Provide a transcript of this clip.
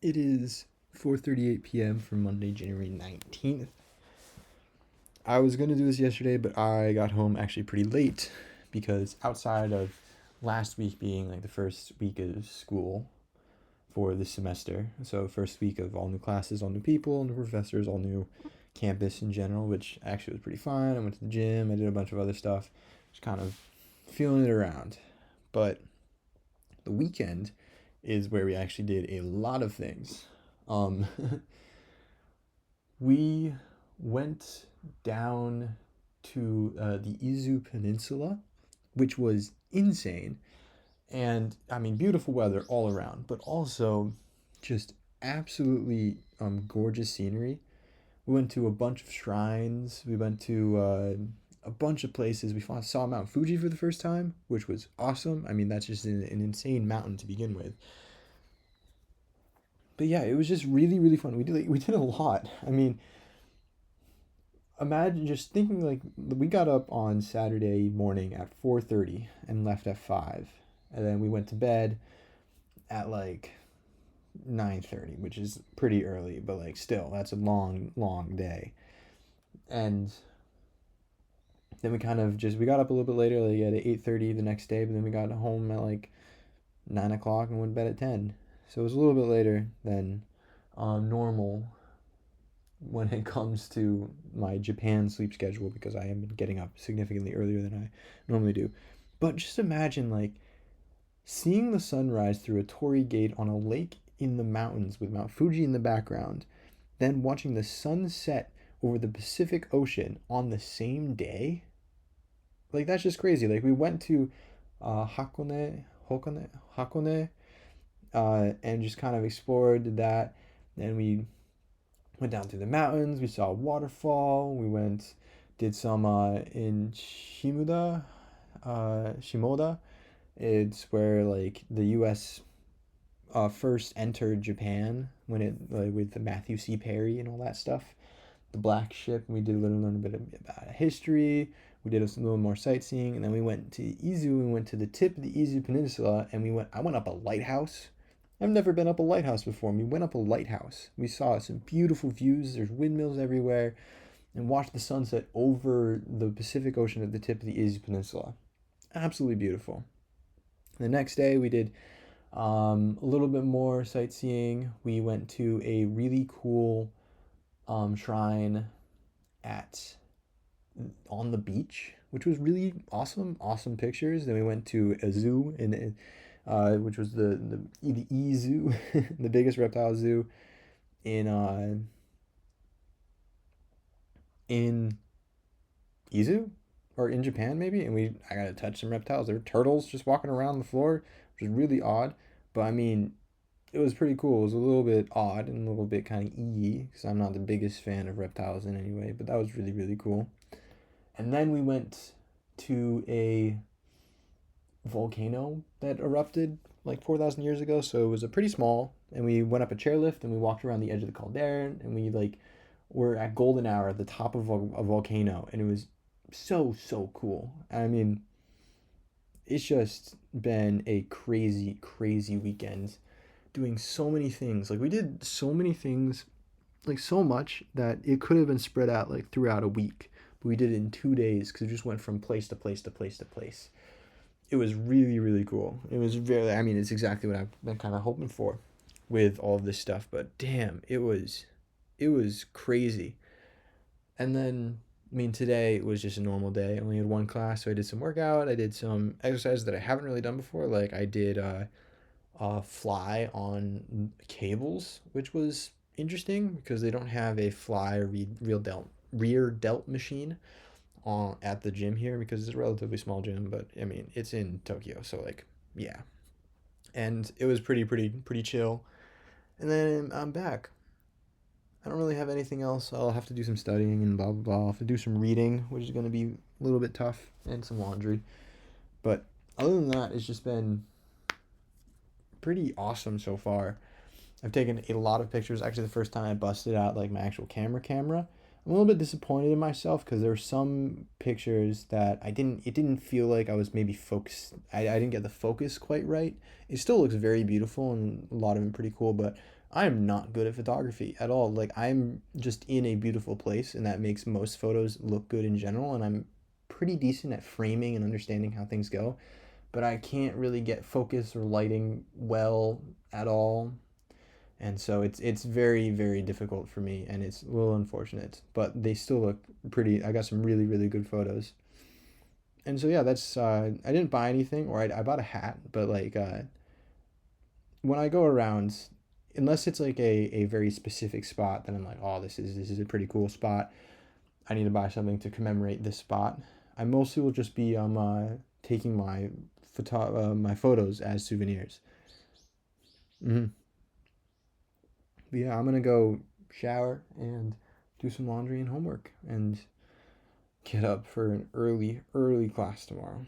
It is 4:38 p.m. for Monday, January 19th. I was going to do this yesterday, but I got home actually pretty late because outside of last week being like the first week of school for this semester, so first week of all new classes, all new people, new professors, all new campus in general, which actually was pretty fun. I went to the gym, I did a bunch of other stuff, just kind of feeling it around. But the weekend is where we actually did a lot of things. Um, we went down to the Izu Peninsula, which was insane. And I mean, beautiful weather all around, but also just absolutely gorgeous scenery. We went to a bunch of shrines. We went to a bunch of places. We saw Mount Fuji for the first time, which was awesome. I mean, that's just an insane mountain to begin with. But yeah, it was just really really fun. We did a lot. I mean, imagine just thinking like we got up on Saturday morning at 4:30 and left at 5. And then we went to bed at like 9:30, which is pretty early, but like still that's a long day. And then we got up a little bit later, like at 8:30 the next day, but then we got home at like 9 o'clock and went to bed at 10. So it was a little bit later than normal when it comes to my Japan sleep schedule because I am getting up significantly earlier than I normally do. But just imagine like seeing the sunrise through a torii gate on a lake in the mountains with Mount Fuji in the background, then watching the sun set over the Pacific Ocean on the same day. Like that's just crazy. Like we went to Hakone, and just kind of explored, did that. Then we went down through the mountains. We saw a waterfall. We went, did some in Shimoda. It's where like the U.S. First entered Japan when it with the Matthew C. Perry and all that stuff. The Black Ship. We did learn a bit about history. We did a little more sightseeing, and then we went to Izu. We went to the tip of the Izu Peninsula, and I went up a lighthouse. I've never been up a lighthouse before. We went up a lighthouse. We saw some beautiful views. There's windmills everywhere, and watched the sunset over the Pacific Ocean at the tip of the Izu Peninsula. Absolutely beautiful. The next day, we did a little bit more sightseeing. We went to a really cool shrine at on the beach, which was really awesome. Awesome pictures. Then we went to a zoo which was the E Zoo, the biggest reptile zoo in in Izu or in Japan maybe. And I got to touch some reptiles. There were turtles just walking around the floor, which was really odd. But I mean, it was pretty cool. It was a little bit odd and a little bit kind of because I'm not the biggest fan of reptiles in any way, but that was really really cool. And then we went to a volcano that erupted like 4,000 years ago. So it was a pretty small, and we went up a chairlift and we walked around the edge of the caldera, and we like were at golden hour at the top of a volcano, and it was so cool. I mean, it's just been a crazy weekend doing so many things. Like we did so many things, like so much that it could have been spread out like throughout a week. But we did it in 2 days because we just went from place to place to place to place. It was really really cool. It was very. I mean, it's exactly what I've been kind of hoping for with all of this stuff. But damn, it was crazy. And then I mean, today was just a normal day. I only had one class, so I did some workout. I did some exercises that I haven't really done before. Like I did fly on cables, which was interesting because they don't have a rear delt machine at the gym here because it's a relatively small gym, but I mean it's in Tokyo, so like yeah. And it was pretty chill. And then I'm back. I don't really have anything else. I'll have to do some studying and blah blah blah. I'll have to do some reading, which is gonna be a little bit tough, and some laundry. But other than that, it's just been pretty awesome so far. I've taken a lot of pictures. Actually, the first time I busted out like my actual camera, I'm a little bit disappointed in myself because there were some pictures that it didn't feel like I was maybe focused. I didn't get the focus quite right. It still looks very beautiful and a lot of them pretty cool, but I am not good at photography at all. Like I'm just in a beautiful place and that makes most photos look good in general, and I'm pretty decent at framing and understanding how things go, but I can't really get focus or lighting well at all, and so it's very very difficult for me, and it's a little unfortunate. But they still look pretty. I got some really really good photos, and so yeah, that's I didn't buy anything, or I bought a hat, but like when I go around, unless it's like a very specific spot, then I'm like, oh, this is a pretty cool spot. I need to buy something to commemorate this spot. I mostly will just be taking my photos as souvenirs. Hmm. But yeah, I'm gonna go shower and do some laundry and homework and get up for an early class tomorrow.